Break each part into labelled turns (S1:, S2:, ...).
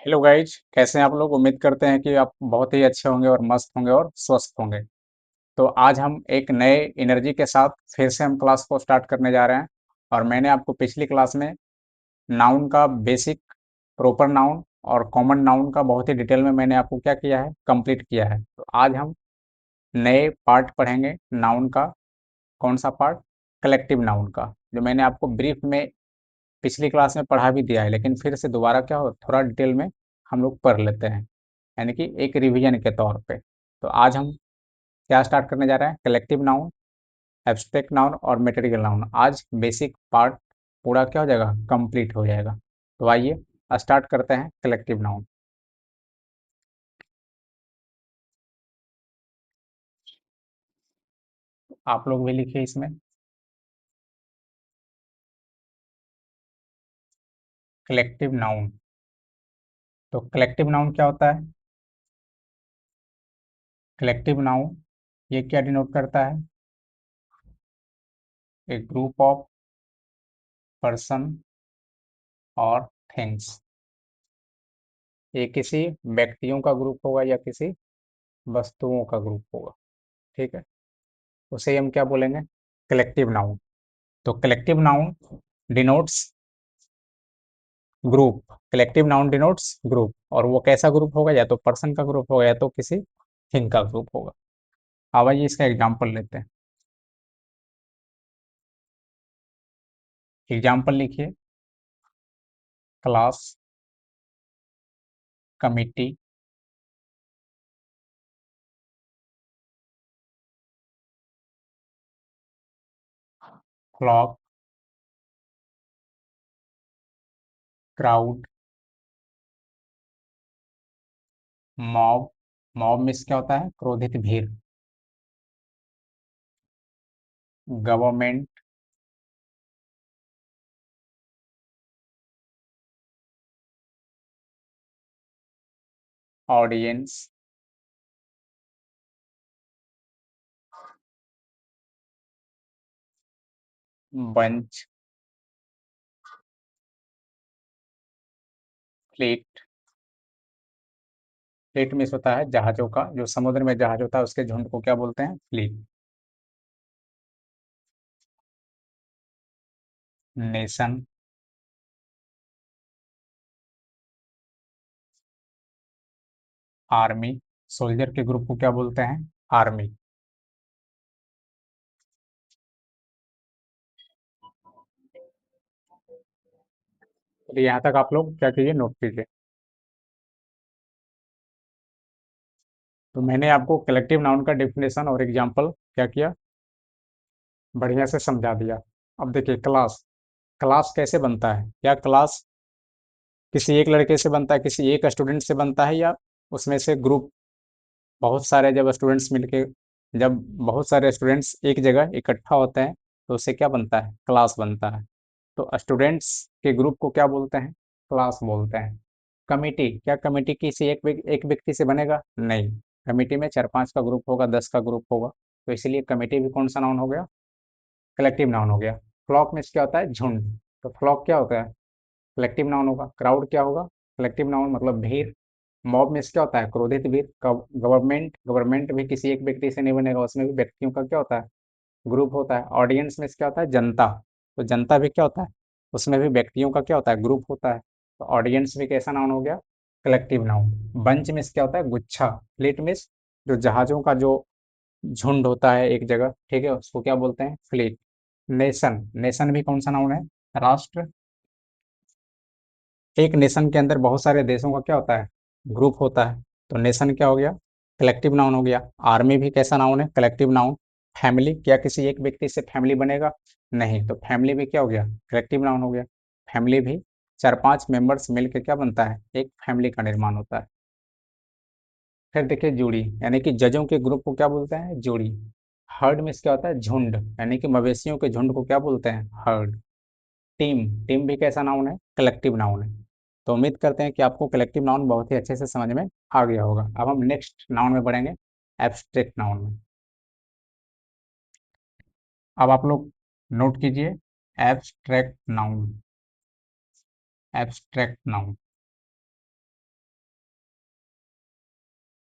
S1: Hello guys, कैसे हैं आप लोग। उम्मीद करते हैं कि आप बहुत ही अच्छे होंगे और मस्त होंगे और स्वस्थ होंगे। तो आज हम एक नए एनर्जी के साथ फिर से हम क्लास को स्टार्ट करने जा रहे हैं। और मैंने आपको पिछली क्लास में नाउन का बेसिक, प्रॉपर नाउन और कॉमन नाउन का बहुत ही डिटेल में मैंने आपको क्या किया है, कंप्लीट किया है। तो आज हम नए पार्ट पढ़ेंगे नाउन का। कौन सा पार्ट? कलेक्टिव नाउन का, जो मैंने आपको ब्रीफ में पिछली क्लास में पढ़ा भी दिया है, लेकिन फिर से दोबारा क्या हो, थोड़ा डिटेल में हम लोग पढ़ लेते हैं, यानी कि एक रिवीजन के तौर पे। तो आज हम क्या स्टार्ट करने जा रहे हैं? कलेक्टिव नाउन, एब्स्ट्रैक्ट नाउन और मटेरियल नाउन। आज बेसिक पार्ट पूरा क्या हो जाएगा, कंप्लीट हो जाएगा। तो आइए स्टार्ट करते हैं कलेक्टिव नाउन। आप लोग भी लिखिए इसमें कलेक्टिव नाउन। तो कलेक्टिव नाउन क्या होता है? कलेक्टिव नाउन ये क्या डिनोट करता है? एक ग्रुप ऑफ पर्सन और थिंग्स। ये किसी व्यक्तियों का ग्रुप होगा या किसी वस्तुओं का ग्रुप होगा। ठीक है, उसे हम क्या बोलेंगे? Collective noun. तो collective noun denotes group. Collective noun denotes group, और वो कैसा ग्रुप होगा? या तो पर्सन का ग्रुप होगा या तो किसी थिंग का ग्रुप होगा। अब आइए इसका एग्जाम्पल लेते हैं। एग्जाम्पल लिखिए। Class, committee, clock, crowd, mob. Mob means क्या होता है? क्रोधित भीड़। Government, audience, bunch, fleet. Fleet means होता है जहाजों का, जो समुद्र में जहाज होता है उसके झुंड को क्या बोलते हैं? फ्लीट। Nation, army. सोल्जर के ग्रुप को क्या बोलते हैं? आर्मी। तो यहाँ तक आप लोग क्या कीजिए, नोट कीजिए। तो मैंने आपको कलेक्टिव नाउन का डेफिनेशन और एग्जांपल क्या किया, बढ़िया से समझा दिया। अब देखिए क्लास। क्लास कैसे बनता है? क्या क्लास किसी एक लड़के से बनता है, किसी एक स्टूडेंट से बनता है, या उसमें से ग्रुप, बहुत सारे जब स्टूडेंट्स मिलके, जब बहुत सारे स्टूडेंट्स एक जगह इकट्ठा होते हैं तो उससे क्या बनता है? क्लास बनता है। तो स्टूडेंट्स के ग्रुप को क्या बोलते हैं? क्लास बोलते हैं। कमिटी, क्या कमिटी किसी एक व्यक्ति से बनेगा? नहीं। कमिटी में 4-5 का ग्रुप होगा, 10 का ग्रुप होगा। तो इसीलिए कमिटी भी कौन सा नाउन हो गया? कलेक्टिव नाउन हो गया। फ्लॉक में क्या होता है? झुंड। तो फ्लॉक क्या होता है? कलेक्टिव नाउन होगा। क्राउड क्या होगा? कलेक्टिव नाउन मतलब भीड़। मॉब में क्या होता है? क्रोधित भीड़। गवर्नमेंट, गवर्नमेंट भी किसी एक व्यक्ति से नहीं बनेगा, उसमें भी व्यक्तियों का क्या होता है? ग्रुप होता है। ऑडियंस में क्या होता है? जनता। तो जनता भी क्या होता है? उसमें भी व्यक्तियों का क्या होता है? ग्रुप होता है। तो ऑडियंस भी कैसा नाउन हो गया? Collective noun. बंच में क्या होता है? गुच्छा। फ्लीट में जो जहाजों का जो झुंड होता है एक जगह, ठीक है, उसको क्या बोलते हैं? फ्लीट। नेशन, नेशन भी कौन सा नाउन है? राष्ट्र। एक नेशन के अंदर बहुत सारे देशों का क्या होता है? ग्रुप होता है। तो नेशन क्या हो गया? कलेक्टिव नाउन हो गया। आर्मी भी कैसा नाउन है? Collective noun. फैमिली, क्या किसी एक व्यक्ति से फैमिली बनेगा? नहीं। तो फैमिली भी क्या हो गया? कलेक्टिव नाउन हो गया। फैमिली भी 4-5 मेंबर्स मिलकर क्या बनता है? एक फैमिली का निर्माण होता है। फिर देखिए जोड़ी, यानी कि जजों के ग्रुप को क्या बोलते हैं? जोड़ी। हर्ड में क्या होता है? झुंड, यानी कि मवेशियों के झुंड को क्या बोलते हैं? हर्ड। टीम, टीम भी कैसा नाउन है? कलेक्टिव नाउन है। तो उम्मीद करते हैं कि आपको कलेक्टिव नाउन बहुत ही अच्छे से समझ में आ गया होगा। अब हम नेक्स्ट नाउन में बढ़ेंगे, एब्स्ट्रैक्ट नाउन में। अब आप लोग नोट कीजिए, abstract noun. Abstract noun.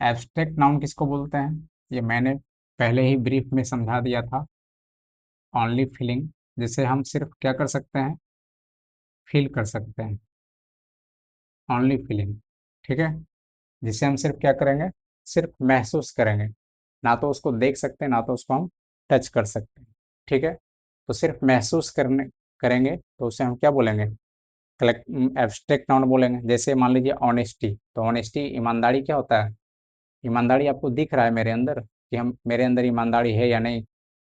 S1: Abstract noun किसको बोलते हैं, ये मैंने पहले ही ब्रीफ में समझा दिया था। ओनली फीलिंग, जिसे हम सिर्फ क्या कर सकते हैं, फील कर सकते हैं। ओनली फीलिंग, ठीक है, जिसे हम सिर्फ क्या करेंगे, सिर्फ महसूस करेंगे, ना तो उसको देख सकते हैं ना तो उसको हम टच कर सकते हैं। ठीक है, तो सिर्फ महसूस करने करेंगे तो उसे हम क्या बोलेंगे, कलेक्ट एब्स्ट्रैक्ट नाउन बोलेंगे। जैसे मान लीजिए ऑनेस्टी, तो ऑनेस्टी ईमानदारी क्या होता है, ईमानदारी आपको दिख रहा है मेरे अंदर कि हम मेरे अंदर ईमानदारी है या नहीं,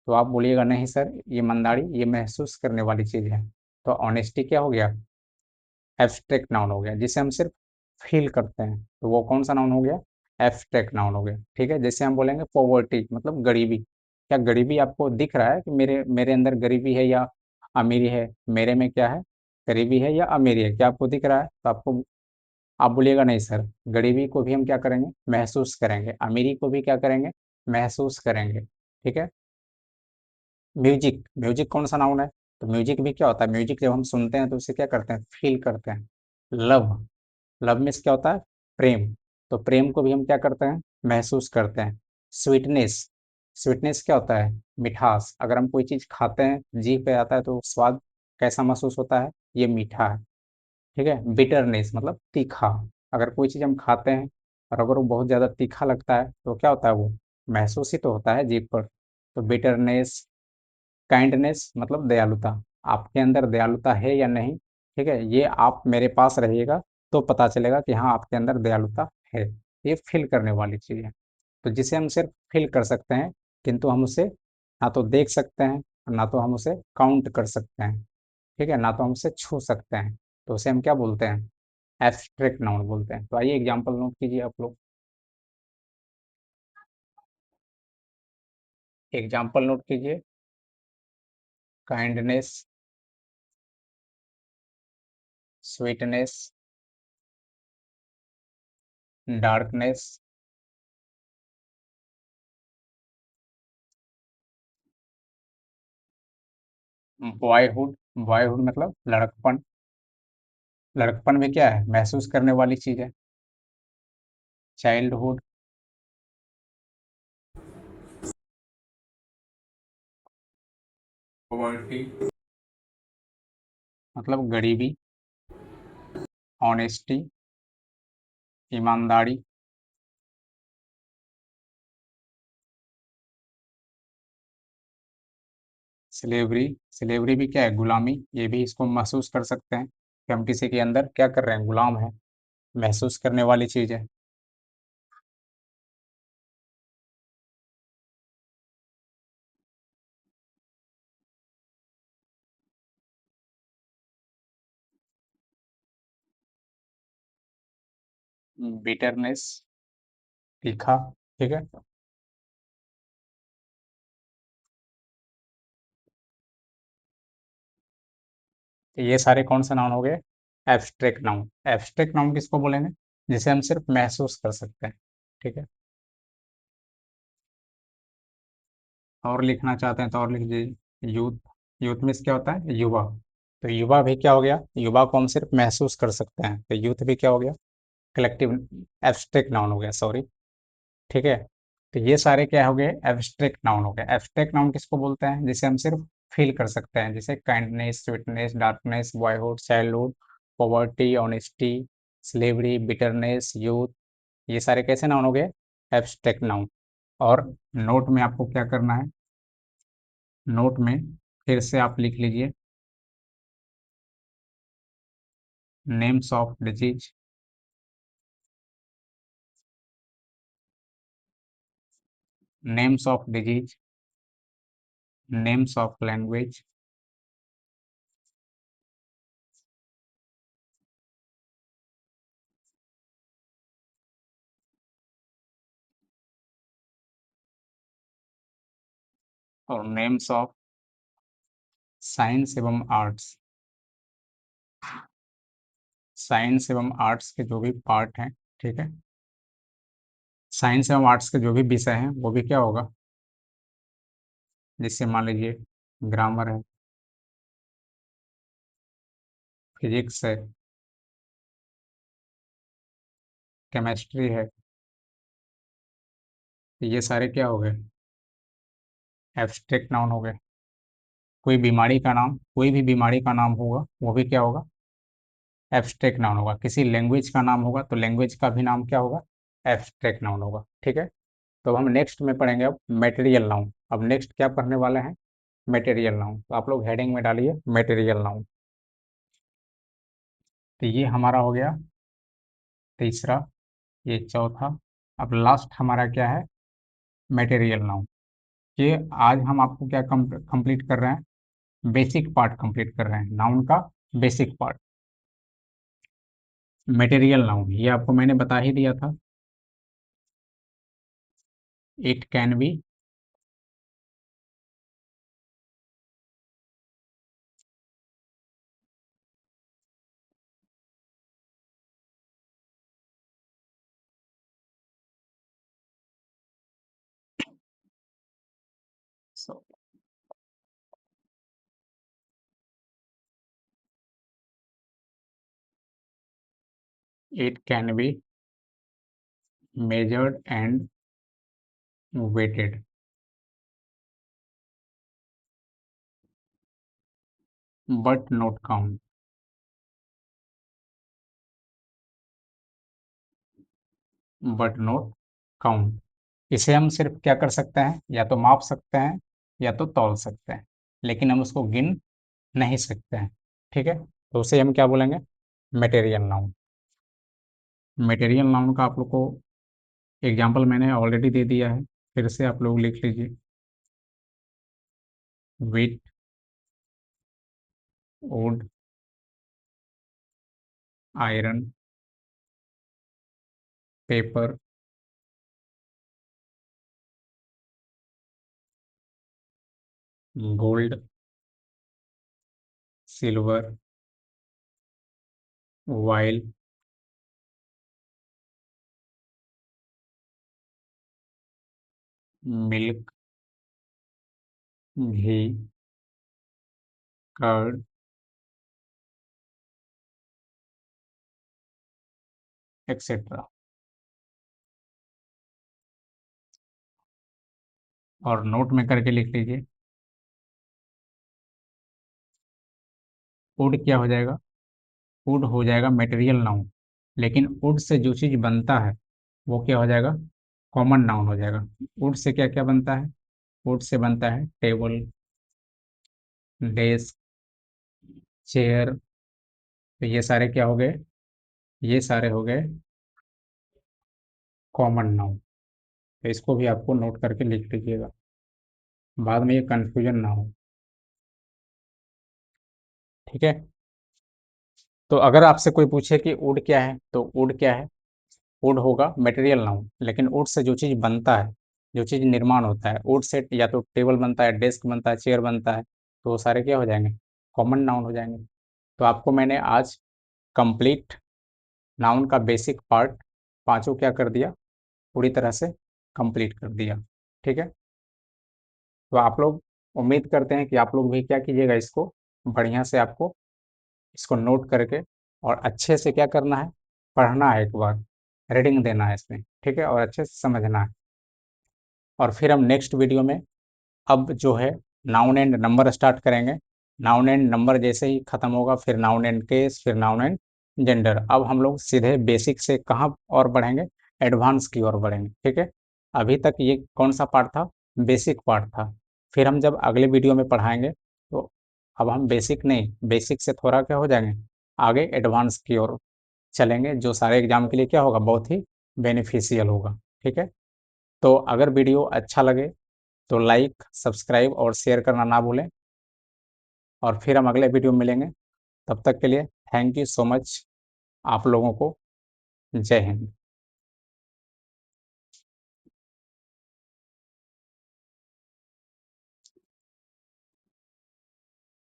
S1: तो आप बोलिएगा नहीं सर, ईमानदारी ये महसूस करने वाली चीज़ है। तो ऑनेस्टी क्या हो गया, एब्स्ट्रैक्ट नाउन हो गया, जिसे हम सिर्फ फील करते हैं, तो वो कौन सा नाउन हो गया, एब्स्ट्रैक्ट नाउन हो गया। ठीक है, जैसे हम बोलेंगे पॉवर्टी मतलब गरीबी, क्या गरीबी आपको दिख रहा है कि मेरे मेरे अंदर गरीबी है या अमीरी है, मेरे में क्या है, गरीबी है या अमीरी है, क्या आपको दिख रहा है, तो आपको आप बोलिएगा नहीं सर, गरीबी को भी हम क्या करेंगे, महसूस करेंगे, अमीरी को भी क्या करेंगे, महसूस करेंगे। ठीक है, म्यूजिक, म्यूजिक कौन सा नाउन है, तो म्यूजिक भी क्या होता है, म्यूजिक जब हम सुनते हैं तो उसे क्या करते हैं, फील करते हैं। लव, लव मीन्स क्या होता है, प्रेम, तो प्रेम को भी हम क्या करते हैं, महसूस करते हैं। स्वीटनेस, स्वीटनेस क्या होता है, मिठास, अगर हम कोई चीज़ खाते हैं जीभ पे आता है तो स्वाद कैसा महसूस होता है, ये मीठा है। ठीक है, बिटरनेस मतलब तीखा, अगर कोई चीज़ हम खाते हैं और अगर वो बहुत ज़्यादा तीखा लगता है तो क्या होता है, वो महसूस ही तो होता है जीभ पर। तो बिटरनेस, काइंडनेस मतलब दयालुता, आपके अंदर दयालुता है या नहीं, ठीक है, ये आप मेरे पास रहिएगा तो पता चलेगा कि हाँ आपके अंदर दयालुता है। ये फील करने वाली चीज़ है, तो जिसे हम सिर्फ फील कर सकते हैं, किंतु हम उसे ना तो देख सकते हैं ना तो हम उसे काउंट कर सकते हैं। ठीक है, ना तो हम उसे छू सकते हैं, तो उसे हम क्या बोलते हैं, एब्स्ट्रैक्ट नाउन बोलते हैं। तो आइए एग्जाम्पल नोट कीजिए आप लोग, एग्जाम्पल नोट कीजिए, kindness, sweetness, darkness, boyhood, boyhood मतलब लड़कपन, लड़कपन में क्या है, महसूस करने वाली चीज है। चाइल्डहुड पॉवर्टी मतलब गरीबी, ऑनेस्टी ईमानदारी, स्लेवरी, स्लेवरी भी क्या है, गुलामी, ये भी इसको महसूस कर सकते हैं कि हम किसी के अंदर क्या कर रहे हैं, गुलाम है, महसूस करने वाली चीज है। बिटरनेस, तीखा, ठीक है, तो ये सारे कौन से नाउन हो गए, एब्स्ट्रैक्ट नाउन। एब्स्ट्रैक्ट नाउन किसको बोलेंगे, जिसे हम सिर्फ महसूस कर सकते हैं। ठीक है, और लिखना चाहते हैं तो और लिख दीजिए, यूथ, यूथ मीन्स क्या होता है, युवा, तो युवा भी क्या हो गया, युवा को हम सिर्फ महसूस कर सकते हैं, तो यूथ भी क्या हो गया, कलेक्टिव एब्स्ट्रैक्ट नाउन हो गया, सॉरी। ठीक है, तो ये सारे क्या हो गए, एब्स्ट्रैक्ट नाउन हो गए। एब्स्ट्रैक्ट नाउन किसको बोलते हैं, जिसे हम सिर्फ फील कर सकते हैं, जैसे kindness, sweetness, darkness, boyhood, childhood, poverty, honesty, slavery, bitterness, youth, ये सारे कैसे नाउन हो गए, एब्स्ट्रैक्ट नाउन। और नोट में आपको क्या करना है, नोट में फिर से आप लिख लीजिए, names of disease, names of disease, names of language, और नेम्स ऑफ साइंस एवं आर्ट्स, साइंस एवं आर्ट्स के जो भी पार्ट हैं। ठीक है, साइंस एवं आर्ट्स के जो भी विषय हैं वो भी क्या होगा, जैसे मान लीजिए ग्रामर है, फिजिक्स है, केमिस्ट्री है, ये सारे क्या हो गए, एब्स्ट्रैक्ट नाउन हो गए। कोई बीमारी का नाम, कोई भी बीमारी का नाम होगा वो भी क्या होगा, एब्स्ट्रैक्ट नाउन होगा। किसी लैंग्वेज का नाम होगा तो लैंग्वेज का भी नाम क्या होगा, एब्स्ट्रैक्ट नाउन होगा। ठीक है। तो अब हम नेक्स्ट में पढ़ेंगे अब मटेरियल नाउन। अब नेक्स्ट क्या पढ़ने वाले हैं, मटेरियल नाउन। तो आप लोग हेडिंग में डालिए मटेरियल नाउन। तो ये हमारा हो गया तीसरा, ये चौथा। अब लास्ट हमारा क्या है, मटेरियल नाउन। ये आज हम आपको क्या कंप्लीट कर रहे हैं, बेसिक पार्ट कंप्लीट कर रहे हैं, नाउन का बेसिक पार्ट। मटेरियल नाउन ये आपको मैंने बता ही दिया था, it can be, it can be measured and weighted, but not count, but not count। इसे हम सिर्फ क्या कर सकते हैं, या तो माप सकते हैं या तो तौल सकते हैं, लेकिन हम उसको गिन नहीं सकते हैं। ठीक है। तो उसे हम क्या बोलेंगे, मटेरियल नाउन। मटेरियल नाउन का आप लोग को एग्जाम्पल मैंने ऑलरेडी दे दिया है, फिर से आप लोग लिख लीजिए। Wheat, wood, iron, paper, gold, silver, wine, milk, ghee, curd, etcetera. और नोट में करके लिख लीजिए। वुड क्या हो जाएगा, वुड हो जाएगा मटेरियल नाउन, लेकिन वुड से जो चीज़ बनता है वो क्या हो जाएगा, कॉमन नाउन हो जाएगा। वुड से क्या क्या बनता है, वुड से बनता है टेबल, डेस्क, चेयर। तो ये सारे क्या हो गए, ये सारे हो गए कॉमन नाउन। तो इसको भी आपको नोट करके लिख लीजिएगा, बाद में ये कंफ्यूजन ना हो। ठीक है। तो अगर आपसे कोई पूछे कि वुड क्या है, तो वुड क्या है, वुड होगा मटेरियल नाउन, लेकिन वुड से जो चीज़ बनता है, जो चीज़ निर्माण होता है, वुड से या तो टेबल बनता है, डेस्क बनता है, चेयर बनता है, तो वो सारे क्या हो जाएंगे, कॉमन नाउन हो जाएंगे। तो आपको मैंने आज कंप्लीट नाउन का बेसिक पार्ट पांचों क्या कर दिया, पूरी तरह से कंप्लीट कर दिया। ठीक है। तो आप लोग, उम्मीद करते हैं कि आप लोग भी क्या कीजिएगा, इसको बढ़िया से आपको इसको नोट करके और अच्छे से क्या करना है, पढ़ना है, एक बार रीडिंग देना है इसमें। ठीक है। और अच्छे से समझना है। और फिर हम नेक्स्ट वीडियो में अब जो है नाउन एंड नंबर स्टार्ट करेंगे। नाउन एंड नंबर जैसे ही खत्म होगा फिर नाउन एंड केस, फिर नाउन एंड जेंडर। अब हम लोग सीधे बेसिक से कहाँ और बढ़ेंगे, एडवांस की ओर बढ़ेंगे। ठीक है। अभी तक ये कौन सा पार्ट था, बेसिक पार्ट था। फिर हम जब अगले वीडियो में पढ़ाएंगे तो अब हम बेसिक नहीं, बेसिक से थोड़ा क्या हो जाएंगे, आगे एडवांस की ओर चलेंगे, जो सारे एग्जाम के लिए क्या होगा, बहुत ही बेनिफिशियल होगा। ठीक है। तो अगर वीडियो अच्छा लगे तो लाइक, सब्सक्राइब और शेयर करना ना भूलें। और फिर हम अगले वीडियो में मिलेंगे। तब तक के लिए थैंक यू सो मच आप लोगों को। जय हिंद।